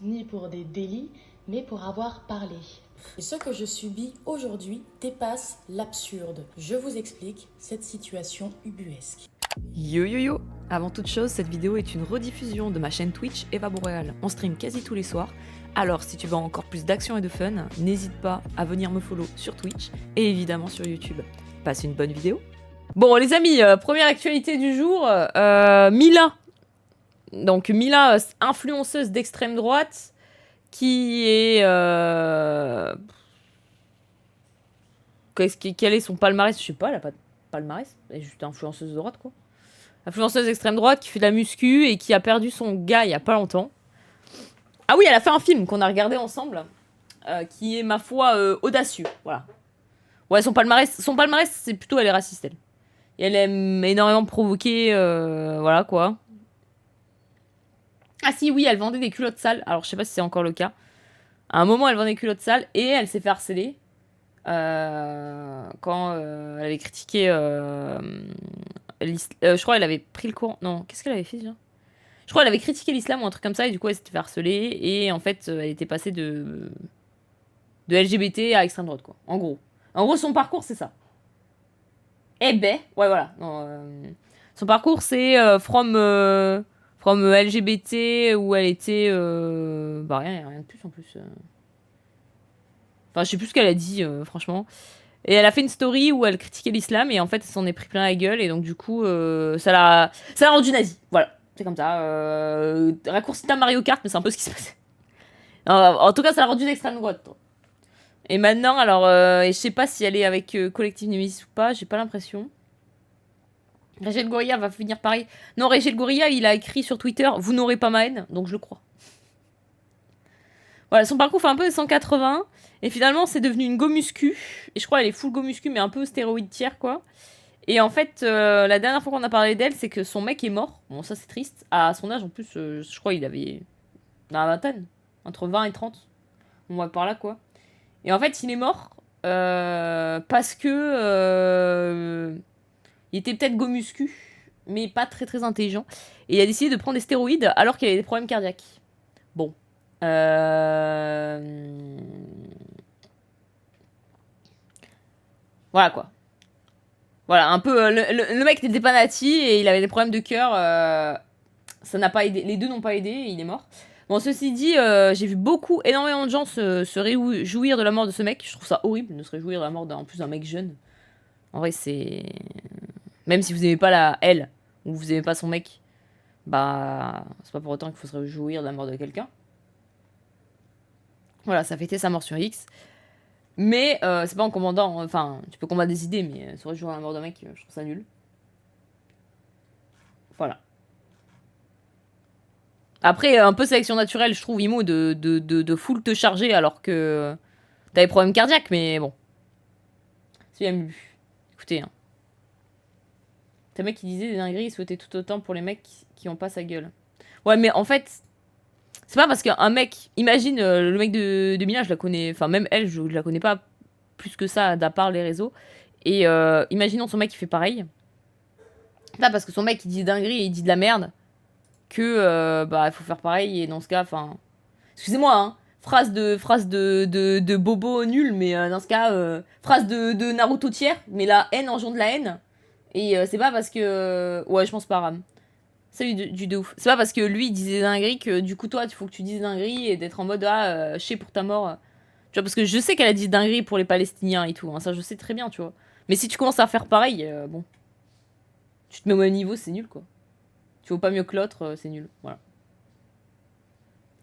ni pour des délits, mais pour avoir parlé. Et ce que je subis aujourd'hui dépasse l'absurde. Je vous explique cette situation ubuesque. Yo yo yo! Avant toute chose, cette vidéo est une rediffusion de ma chaîne Twitch Eva Boréal. On stream quasi tous les soirs. Alors si tu veux encore plus d'action et de fun, n'hésite pas à venir me follow sur Twitch et évidemment sur YouTube. Passe une bonne vidéo. Bon les amis, première actualité du jour, Mila. Donc Mila, influenceuse d'extrême droite, qui est... Quel est son palmarès? Je sais pas, elle a pas de palmarès. Elle est juste influenceuse de droite, quoi. Influenceuse d'extrême droite qui fait de la muscu et qui a perdu son gars il y a pas longtemps. Ah oui, elle a fait un film qu'on a regardé ensemble, qui est, ma foi, audacieux. Voilà. Ouais, son palmarès, c'est plutôt, elle est raciste, elle. Et elle aime énormément provoquer, voilà, quoi. Ah si, oui, elle vendait des culottes sales. Alors, je sais pas si c'est encore le cas. À un moment, elle vendait des culottes sales et elle s'est fait harceler. Quand elle avait critiqué... je crois qu'elle avait pris le Coran. Non, qu'est-ce qu'elle avait fait déjà? Je crois qu'elle avait critiqué l'islam ou un truc comme ça, et du coup elle s'était fait harceler, et en fait elle était passée de LGBT à extrême droite, quoi. En gros. En gros, son parcours, c'est ça. Eh ben, ouais, voilà. Non, son parcours, c'est from LGBT, où elle était... Bah rien de plus en plus. Enfin, je sais plus ce qu'elle a dit, franchement. Et elle a fait une story où elle critiquait l'islam, et en fait, elle s'en est pris plein la gueule, et donc du coup, ça l'a rendu nazi. Voilà, c'est comme ça. Raccourci à Mario Kart, mais c'est un peu ce qui se passait. En tout cas, ça l'a rendu d'extrême droite. Et maintenant, alors, et je sais pas si elle est avec Collectif Nemesis ou pas, j'ai pas l'impression. Régel Gorilla va finir pareil. Non, Régel Gorilla, il a écrit sur Twitter « Vous n'aurez pas ma haine », donc je le crois. Voilà, son parcours fait un peu des 180. Et finalement, c'est devenu une go muscu. Et je crois qu'elle est full go muscu, mais un peu stéroïde tiers, quoi. Et en fait, la dernière fois qu'on a parlé d'elle, c'est que son mec est mort. Bon, ça, c'est triste. À son âge, en plus, je crois qu'il avait... dans la vingtaine. Entre 20 et 30. On va par là, quoi. Et en fait, il est mort parce que... il était peut-être go muscu, mais pas très très intelligent. Et il a décidé de prendre des stéroïdes alors qu'il avait des problèmes cardiaques. Bon. Voilà quoi. Voilà, un peu. Le mec n'était pas nati et il avait des problèmes de cœur. Ça n'a pas aidé. Les deux n'ont pas aidé et il est mort. Bon, ceci dit, j'ai vu énormément de gens se réjouir de la mort de ce mec. Je trouve ça horrible de se réjouir de la mort en plus d'un mec jeune. En vrai, c'est. Même si vous aimez pas elle, ou vous aimez pas son mec, bah. C'est pas pour autant qu'il faut se réjouir de la mort de quelqu'un. Voilà, ça fêtait sa mort sur X. Mais c'est pas en commandant. Enfin, tu peux combattre des idées, mais se réjouir à la mort d'un mec, je trouve ça nul. Voilà. Après, un peu sélection naturelle, je trouve, Imo, de full te charger alors que t'as des problèmes cardiaques, mais bon. C'est bien lu. Écoutez, hein. T'as un mec qui disait des dingueries, il souhaitait tout autant pour les mecs qui ont pas sa gueule. Ouais, mais en fait, c'est pas parce qu'un mec. Imagine, le mec de Mila, je la connais. Enfin, même elle, je la connais pas plus que ça, d'à part les réseaux. Et imaginons son mec, il fait pareil. Pas parce que son mec, il dit des dingueries et il dit de la merde. Que, bah, il faut faire pareil. Et dans ce cas, enfin. Excusez-moi, hein. Phrase de bobo nul, mais dans ce cas, phrase de Naruto tiers, mais la haine engendre de la haine. Et c'est pas parce que. Ouais, je pense pas, Ram. Salut du de ouf. C'est pas parce que lui il disait des dingueries que du coup, toi, il faut que tu dises des dingueries et d'être en mode je sais pour ta mort. Tu vois, parce que je sais qu'elle a dit des dingueries pour les Palestiniens et tout. Hein, ça, je sais très bien, tu vois. Mais si tu commences à faire pareil, bon. Tu te mets au même niveau, c'est nul, quoi. Tu vaux pas mieux que l'autre, c'est nul. Voilà.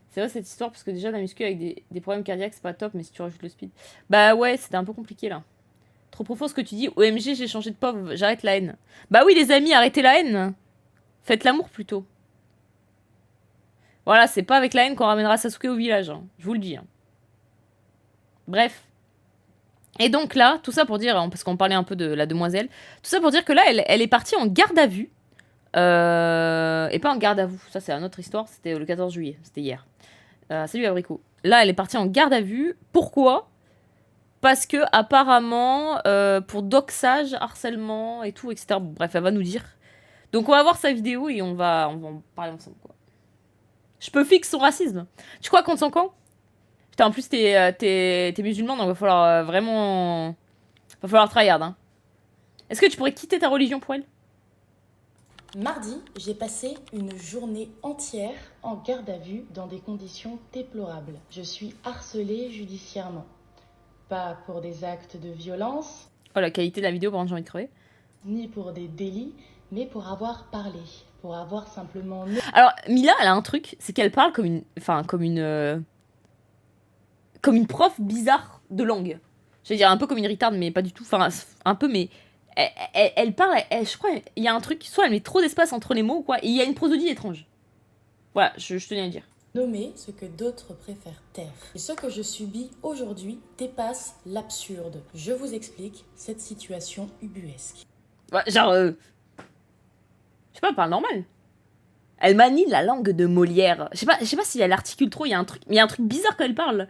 C'est vrai cette histoire parce que déjà la muscu avec des problèmes cardiaques c'est pas top, mais si tu rajoutes le speed. Bah ouais, c'était un peu compliqué là. Trop profond ce que tu dis. OMG, j'ai changé de pauvre, j'arrête la haine. Bah oui, les amis, arrêtez la haine. Faites l'amour plutôt. Voilà, c'est pas avec la haine qu'on ramènera Sasuke au village, hein. Je vous le dis. Hein. Bref. Et donc là, tout ça pour dire, parce qu'on parlait un peu de la demoiselle, tout ça pour dire que là, elle est partie en garde à vue. Et pas en garde à vous, ça c'est une autre histoire, c'était le 14 juillet, c'était hier. Salut Abricot. Là, elle est partie en garde à vue. Pourquoi? Parce que apparemment, pour doxage, harcèlement et tout, etc. Bref, elle va nous dire. Donc on va voir sa vidéo et on va en parler ensemble, quoi. Je peux fixer son racisme. Tu crois contre son camp? Putain, en plus, t'es musulman, donc va falloir vraiment... Va falloir tryhard, hein. Est-ce que tu pourrais quitter ta religion pour elle? Mardi, j'ai passé une journée entière En garde à vue dans des conditions déplorables. Je suis harcelée judiciairement. Pas pour des actes de violence, Oh, la qualité de la vidéo, par contre, j'ai envie de crever. ni pour des délits, mais pour avoir parlé. Pour avoir simplement... Alors, Mila, elle a un truc, c'est qu'elle parle comme une... Enfin, comme une prof bizarre de langue. Je vais dire un peu comme une retarde, mais pas du tout. Enfin, un peu, mais... Elle parle, je crois, il y a un truc, soit elle met trop d'espace entre les mots, quoi, et il y a une prosodie étrange. Voilà, je tenais à le dire. nommer ce que d'autres préfèrent taire. Et ce que je subis aujourd'hui dépasse l'absurde. Je vous explique cette situation ubuesque. Ouais, genre... je sais pas, elle parle normal. Elle manie la langue de Molière. Je sais pas si elle articule trop, il y a un truc bizarre quand elle parle.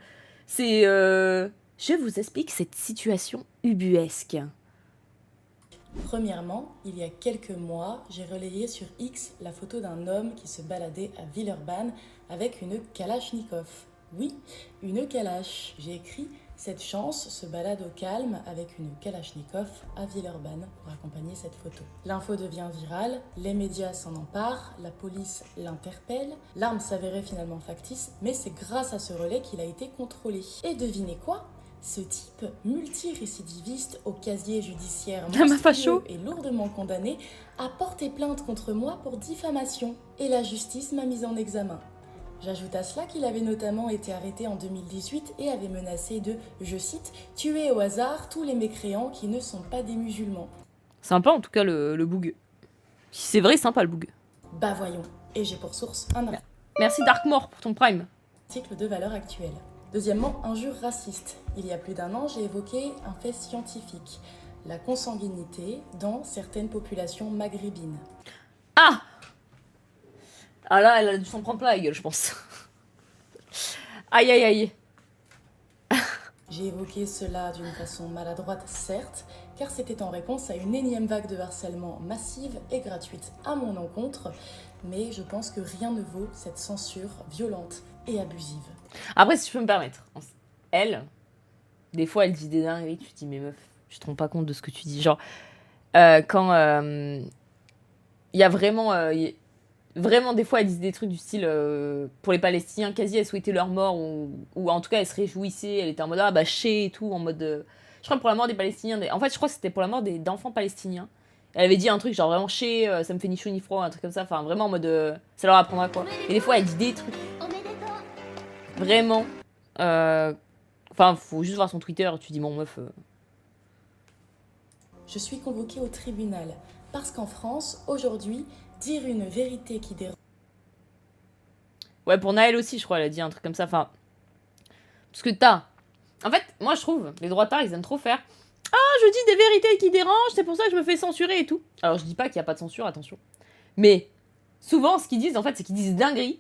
C'est... Je vous explique cette situation ubuesque. Premièrement, il y a quelques mois, j'ai relayé sur X la photo d'un homme qui se baladait à Villeurbanne avec une Kalachnikov. Oui, une Kalash. J'ai écrit « Cette chance se balade au calme avec une Kalachnikov à Villeurbanne » pour accompagner cette photo. L'info devient virale, les médias s'en emparent, la police l'interpelle. L'arme s'avérait finalement factice, mais c'est grâce à ce relais qu'il a été contrôlé. Et devinez quoi ? Ce type multirécidiviste au casier judiciaire monstrueux et lourdement condamné a porté plainte contre moi pour diffamation et la justice m'a mise en examen. J'ajoute à cela qu'il avait notamment été arrêté en 2018 et avait menacé de, je cite, « tuer au hasard tous les mécréants qui ne sont pas des musulmans ». Sympa en tout cas le boug. Si c'est vrai, sympa le boug. Bah voyons, et j'ai pour source un Merci Darkmore pour ton prime. article de valeur actuelle. Deuxièmement, injure raciste. Il y a plus d'1 an, j'ai évoqué un fait scientifique, la consanguinité dans certaines populations maghrébines. Ah là, elle a dû s'en prendre plein la gueule, je pense. Aïe aïe aïe. J'ai évoqué cela d'une façon maladroite, certes, car c'était en réponse à une énième vague de harcèlement massive et gratuite à mon encontre, mais je pense que rien ne vaut cette censure violente et abusive. Après, si je peux me permettre, elle, des fois, elle dit des dingueries, tu te dis, mais meuf, tu te rends pas compte de ce que tu dis. Genre, quand il y a vraiment, vraiment, des fois, elle disait des trucs du style, pour les Palestiniens, quasi, elle souhaitait leur mort, ou en tout cas, elle se réjouissait, elle était en mode, ah bah, chez et tout, en mode, je crois pour la mort des Palestiniens, en fait, je crois que c'était pour la mort d'enfants palestiniens. Elle avait dit un truc, genre vraiment, chez, ça me fait ni chaud ni froid, un truc comme ça, enfin, vraiment en mode, ça leur apprendra quoi. Et des fois, elle dit des trucs. Vraiment. Enfin, faut juste voir son Twitter, tu dis, bon, meuf. Je suis convoquée au tribunal parce qu'en France, aujourd'hui, dire une vérité qui dérange. Ouais, pour Naël aussi, je crois, elle a dit un truc comme ça. Enfin. Parce que t'as. En fait, moi, je trouve, les droitards, ils aiment trop faire. Ah, je dis des vérités qui dérangent, c'est pour ça que je me fais censurer et tout. Alors, je dis pas qu'il n'y a pas de censure, attention. Mais, souvent, ce qu'ils disent, en fait, c'est qu'ils disent dingueries.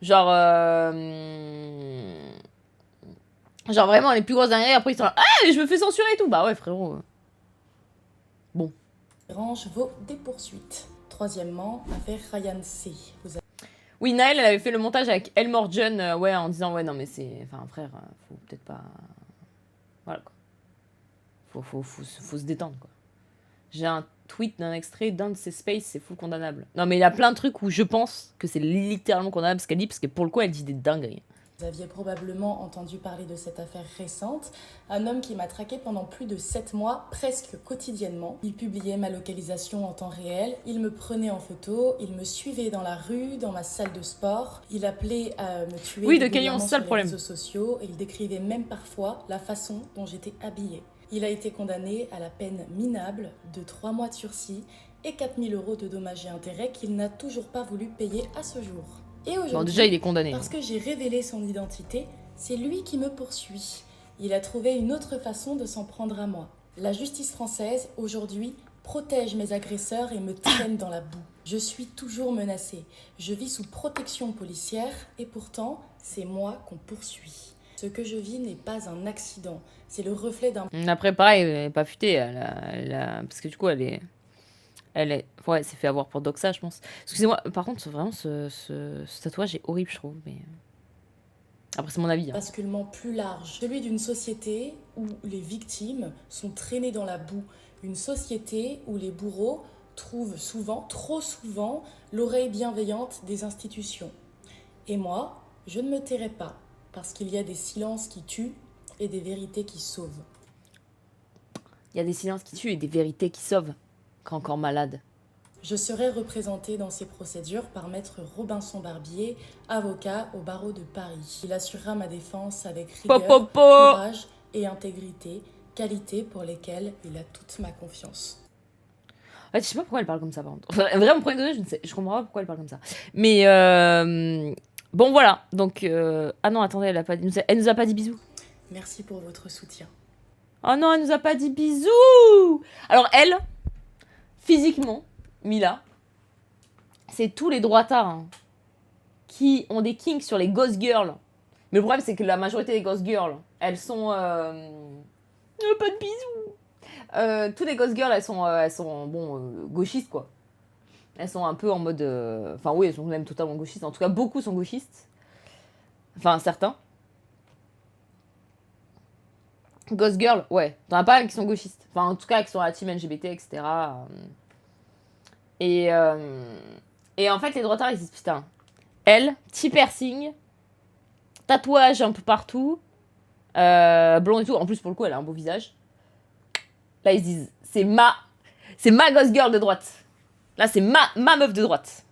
Genre. Genre vraiment les plus grosses dingueries, après ils sont là, ah, je me fais censurer et tout. Bah ouais, frérot. Bon. Dérange vaut des poursuites. Troisièmement, affaire Ryan C. Oui, Naël, elle avait fait le montage avec Elmore John, ouais, en disant, ouais, non, mais c'est. Enfin, frère, faut peut-être pas. Voilà, quoi. Faut se détendre, quoi. J'ai un tweet d'un extrait d'un de ses spaces, c'est full condamnable. Non, mais il y a plein de trucs où je pense que c'est littéralement condamnable ce qu'elle dit, parce que pour le coup, elle dit des dingueries. Vous aviez probablement entendu parler de cette affaire récente. Un homme qui m'a traqué pendant plus de 7 mois, presque quotidiennement. Il publiait ma localisation en temps réel, il me prenait en photo, il me suivait dans la rue, dans ma salle de sport. Il appelait à me tuer régulièrement sur les réseaux sociaux et il décrivait même parfois la façon dont j'étais habillée. Il a été condamné à la peine minable de 3 mois de sursis et 4 000 € de dommages et intérêts qu'il n'a toujours pas voulu payer à ce jour. Et aujourd'hui, bon, déjà, il est condamné. Parce que j'ai révélé son identité, c'est lui qui me poursuit. Il a trouvé une autre façon de s'en prendre à moi. La justice française, aujourd'hui, protège mes agresseurs et me traîne dans la boue. Je suis toujours menacée. Je vis sous protection policière et pourtant, c'est moi qu'on poursuit. Ce que je vis n'est pas un accident. C'est le reflet d'un... Après, pareil, elle n'est pas futée. Parce que du coup, elle Elle est... Ouais, c'est fait avoir pour Doxa, je pense. Excusez-moi, par contre, vraiment, ce tatouage est horrible, je trouve. Mais... Après, c'est mon avis. Hein. Basculement plus large, celui d'une société où les victimes sont traînées dans la boue, une société où les bourreaux trouvent souvent, trop souvent, l'oreille bienveillante des institutions. Et moi, je ne me tairai pas, parce qu'il y a des silences qui tuent et des vérités qui sauvent. Il y a des silences qui tuent et des vérités qui sauvent. Quand encore malade. Je serai représentée dans ces procédures par maître Robinson Barbier, avocat au barreau de Paris. Il assurera ma défense avec rigueur, courage et intégrité, qualités pour lesquelles il a toute ma confiance. Ouais, je sais pas pourquoi elle parle comme ça, par contre. Enfin, vraiment, premier degré, je comprends pas pourquoi elle parle comme ça. Mais bon, voilà. Donc, ah non, attendez, elle nous a pas dit bisous. Merci pour votre soutien. Oh non, elle nous a pas dit bisous. Alors elle, physiquement, Mila, c'est tous les droitards hein, qui ont des kinks sur les ghost girls. Mais le problème, c'est que la majorité des ghost girls, elles sont... pas de bisous. Toutes les ghost girls, elles sont gauchistes, quoi. Elles sont un peu en mode... Enfin, oui, elles sont même totalement gauchistes. En tout cas, beaucoup sont gauchistes. Enfin, certains. Ghost girl, ouais. T'en as pas qui sont gauchistes. Enfin, en tout cas, qui sont à la team LGBT, etc. Et en fait, les droitards, ils disent, putain, elle, petit piercing, tatouage un peu partout, blond et tout. En plus, pour le coup, elle a un beau visage. Là, ils se disent, c'est ma ghost girl de droite. Là, c'est ma meuf de droite.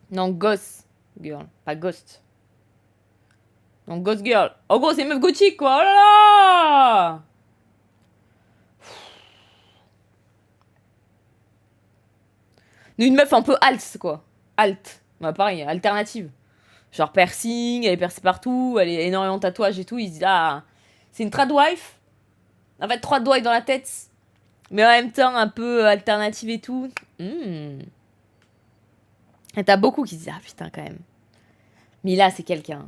Non, ghost girl, pas ghost. Non, ghost girl. En gros, c'est une meuf gothique, quoi. Oh là là! Une meuf un peu alt, quoi. Alt. Bah, pareil, alternative. Genre piercing, elle est percée partout, elle est énormément de tatouages et tout. Ils se disent, ah, c'est une tradwife. En fait, 3 doigts dans la tête. Mais en même temps, un peu alternative et tout. Et t'as beaucoup qui se disent, ah putain, quand même. Mila, c'est quelqu'un.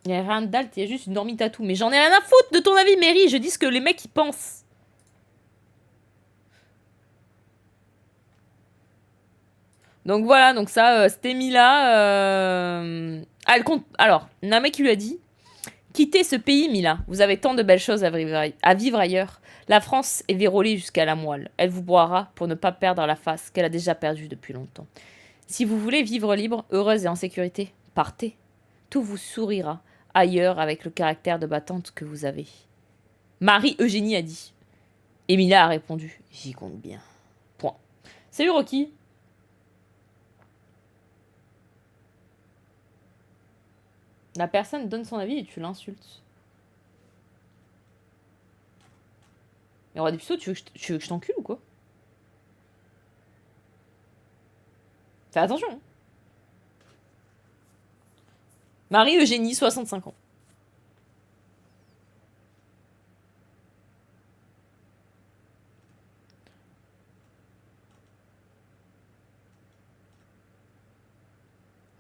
Il y a rien d'alt, il y a juste une normie tatou. Mais j'en ai rien à foutre de ton avis, Mary. Je dis ce que les mecs, ils pensent. Donc voilà, donc ça, c'était Mila. Elle compte... Alors, il y a un mec qui lui a dit, quittez ce pays, Mila. Vous avez tant de belles choses à vivre ailleurs. La France est vérolée jusqu'à la moelle. Elle vous broiera pour ne pas perdre la face qu'elle a déjà perdue depuis longtemps. Si vous voulez vivre libre, heureuse et en sécurité, partez. Tout vous sourira ailleurs avec le caractère de battante que vous avez. Marie-Eugénie a dit. Et Mila a répondu, j'y compte bien. Point. Salut Rocky. La personne donne son avis et tu l'insultes. Mais Roi des Puceaux, tu veux que je t'encule ou quoi? Fais attention. Hein. Marie-Eugénie, 65 ans.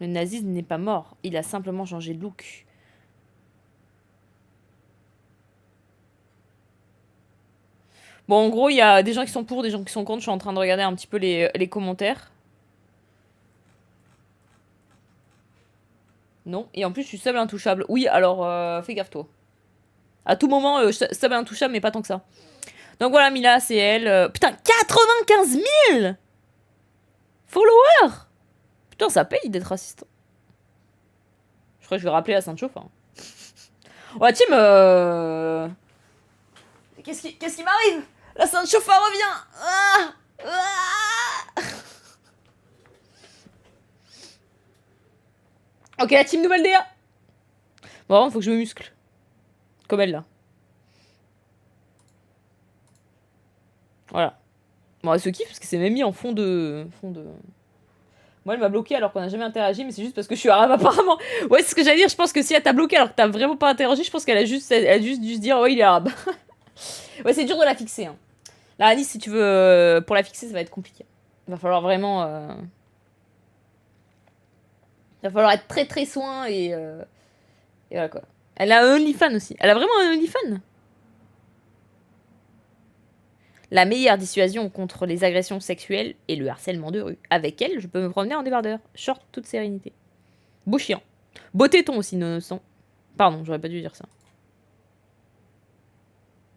Le nazisme n'est pas mort, il a simplement changé de look. Bon, en gros, il y a des gens qui sont pour, des gens qui sont contre. Je suis en train de regarder un petit peu les commentaires. Non. Et en plus, je suis sub intouchable. Oui, alors, fais gaffe, toi. À tout moment, sub intouchable, mais pas tant que ça. Donc voilà, Mila, c'est elle. Putain, 95 000 followers! Putain, ça paye d'être raciste. Je crois que je vais rappeler la Sainte-Chauffin. Ouais, team, Qu'est-ce qui m'arrive? La Sainte-Chauffin revient! Ah ah ok, la team nouvelle DA. Bon, faut que je me muscle. Comme elle, là. Voilà. Bon, elle se kiffe parce que c'est même mis en fond de... Moi, elle m'a bloqué alors qu'on n'a jamais interagi, mais c'est juste parce que je suis arabe, apparemment. Ouais, c'est ce que j'allais dire. Je pense que si elle t'a bloqué alors que t'as vraiment pas interagi, je pense qu'elle a juste dû se dire, ouais, il est arabe. Ouais, c'est dur de la fixer. Hein. Là, Anis, si tu veux... pour la fixer, ça va être compliqué. Il va falloir vraiment... Il va falloir être très très soin et voilà quoi. Elle a un OnlyFans aussi. Elle a vraiment un OnlyFans? La meilleure dissuasion contre les agressions sexuelles et le harcèlement de rue. Avec elle, je peux me promener en débardeur. Short, toute sérénité. Beau chien. Beau téton aussi, non. Pardon, j'aurais pas dû dire ça.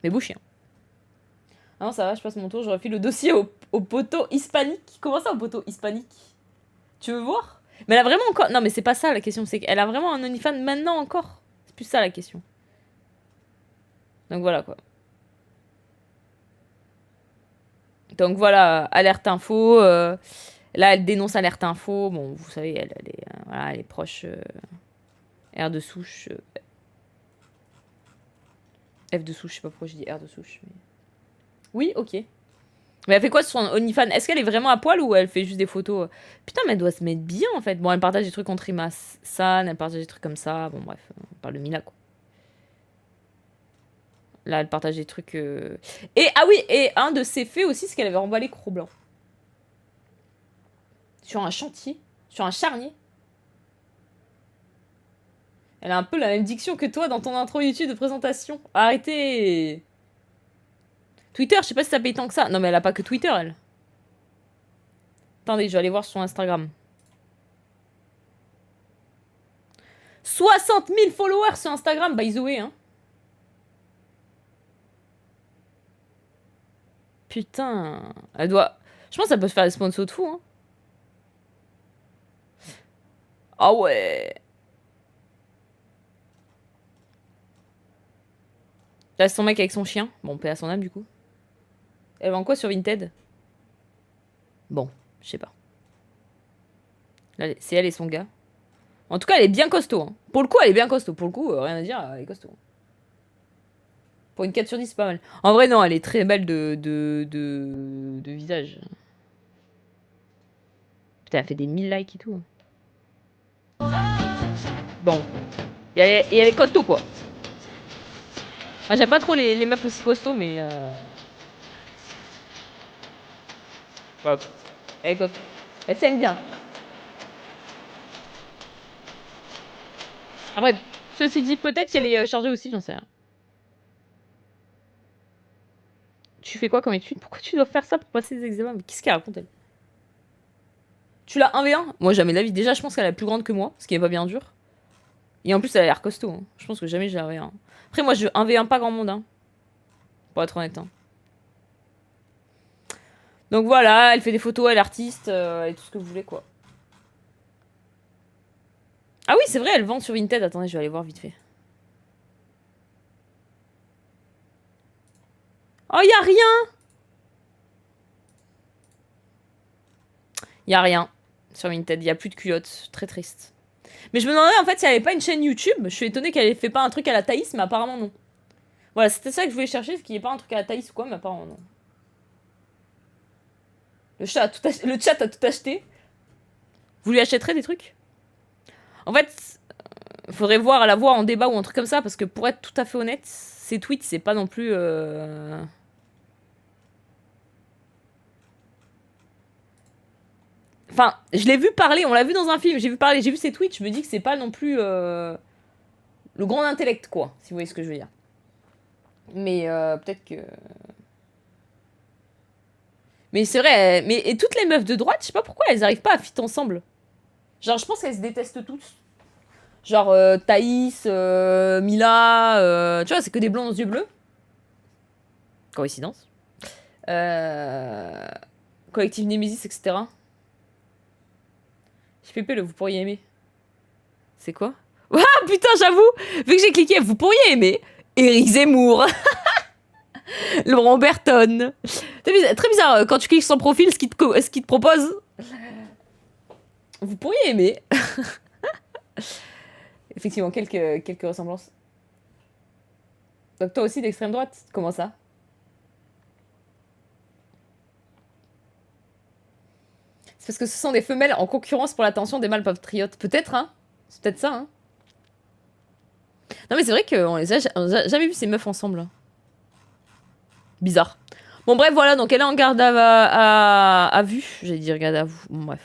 Mais beau chien. Ah non, ça va, je passe mon tour, je refile le dossier au poteau hispanique. Comment ça, au poteau hispanique? Tu veux voir? Mais elle a vraiment encore... Non, mais c'est pas ça la question, c'est qu'elle a vraiment un OnlyFans maintenant encore. C'est plus ça la question. Donc voilà, quoi. Donc voilà, alerte info. Là, elle dénonce alerte info. Bon, vous savez, elle est proche... R de souche... F de souche, je sais pas pourquoi je dis R de souche. Mais... Oui, ok. Mais elle fait quoi sur son OnlyFans? Est-ce qu'elle est vraiment à poil ou elle fait juste des photos? Putain, mais elle doit se mettre bien en fait. Bon, elle partage des trucs contre Ima-san, elle partage des trucs comme ça. Bon, bref, on parle de Mila quoi. Là, elle partage des trucs. Et ah oui, et un de ses faits aussi, c'est qu'elle avait emballé Cro-Blanc. Sur un chantier, sur un charnier. Elle a un peu la même diction que toi dans ton intro YouTube de présentation. Arrêtez! Twitter, je sais pas si ça paye tant que ça. Non, mais elle a pas que Twitter, elle. Attendez, je vais aller voir son Instagram. 60 000 followers sur Instagram, by the way, hein. Putain. Elle doit... Je pense qu'elle peut se faire des sponsors de fou, hein. Ah ouais. Là, c'est son mec avec son chien. Bon, paix à son âme, du coup. Elle vend quoi sur Vinted? Bon, je sais pas. Là, c'est elle et son gars. En tout cas, elle est bien costaud. Hein. Pour le coup, elle est bien costaud. Pour le coup, rien à dire, elle est costaud. Pour une 4 sur 10, c'est pas mal. En vrai, non, elle est très belle de visage. Putain, elle fait des 1000 likes et tout. Bon. Et elle est costaud, quoi. Moi, j'aime pas trop les meufs aussi costauds, mais... Voilà. Elle s'aime bien. Après, ceci dit, peut-être qu'elle est chargée aussi, j'en sais rien. Tu fais quoi comme étude? Pourquoi tu dois faire ça pour passer des examens? Mais qu'est-ce qu'elle raconte, elle? Tu l'as 1v1? Moi, jamais de la vie. Déjà, je pense qu'elle est plus grande que moi, ce qui est pas bien dur. Et en plus, elle a l'air costaud. Hein. Je pense que jamais j'ai 1v1. Après, moi, je 1v1 pas grand monde, hein. Pour être honnête, hein. Donc voilà, elle fait des photos, elle est artiste, et tout ce que vous voulez, quoi. Ah oui, c'est vrai, elle vend sur Vinted. Attendez, je vais aller voir vite fait. Oh, y a rien! Y a rien sur Vinted, y a plus de culottes. Très triste. Mais je me demandais en fait si elle avait pas une chaîne YouTube. Je suis étonnée qu'elle ait fait pas un truc à la Thaïs, mais apparemment non. Voilà, c'était ça que je voulais chercher, est-ce qu'il n'y ait pas un truc à la Thaïs ou quoi, mais apparemment non. Le chat a tout acheté. Vous lui achèterez des trucs? En fait, faudrait la voir en débat ou un truc comme ça, parce que pour être tout à fait honnête, ses tweets, c'est pas non plus... Enfin, je l'ai vu parler, on l'a vu dans un film, j'ai vu ses tweets, je me dis que c'est pas non plus le grand intellect, quoi, si vous voyez ce que je veux dire. Mais peut-être que... Mais c'est vrai, et toutes les meufs de droite, je sais pas pourquoi elles arrivent pas à fit ensemble. Genre, je pense qu'elles se détestent toutes. Genre Thaïs, Mila, tu vois, c'est que des blonds aux yeux bleus. Coïncidence. Collectif Nemesis, etc. JPP, vous pourriez aimer. C'est quoi? Ah putain, j'avoue, vu que j'ai cliqué, vous pourriez aimer Éric Zemmour. Laurent Berton. Très bizarre, quand tu cliques sur son profil, ce qu'il te propose. Vous pourriez aimer. Effectivement, quelques ressemblances. Donc toi aussi d'extrême droite, comment ça? C'est parce que ce sont des femelles en concurrence pour l'attention des mâles patriotes. Peut-être, hein? C'est peut-être ça, hein? Non mais c'est vrai qu'on les a jamais vu ces meufs ensemble. Bizarre. Bon bref, voilà, donc elle est en garde à vue. J'allais dire garde à vue. Bon, bref.